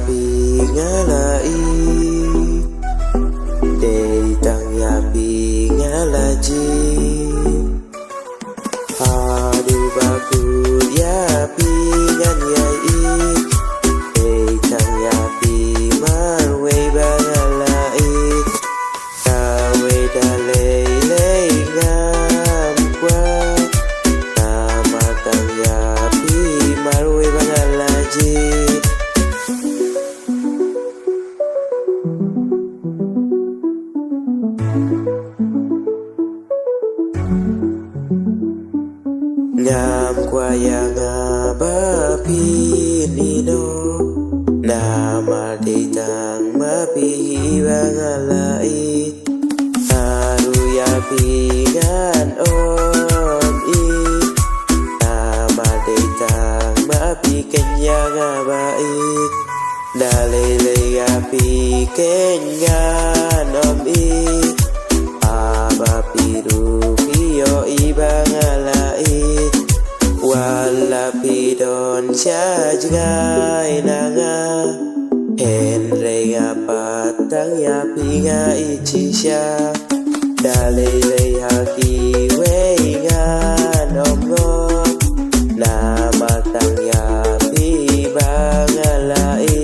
pi ngalai dei tang ya pi ngalaji adu baku ya pi ngan yai dei tang ya pi marwe bangalai kawe dalei lei ngam kwa nama tang ya pi marwe bangalaji ngam kwa ya ngabapi nino nama ditang mapi bangalai haru ya pingan om i nama ditang mapi kenya ngabai dalele ya pi kenyan om i abapiru pio i bangalai wala pidon sajgai nanga henre ngapatang ya pinga ichisha dalele haki wengan omgo nama tang ya pi bangalai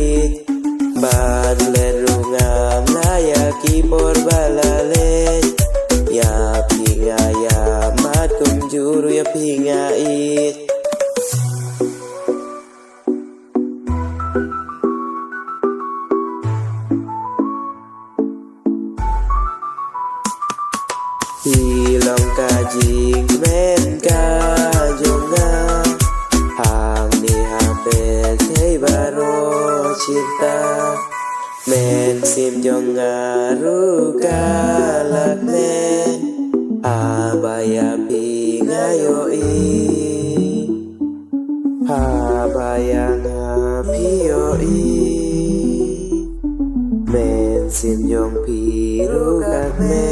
ban lerungam layaki por balale ya pinga ya mat kumjuru ya pinga it hilong kajing men kajonga hang ni hapet hei baro cinta men sim jonga ruka lakne abaya pingayo i abaya ngapio i men sim jong piru kakne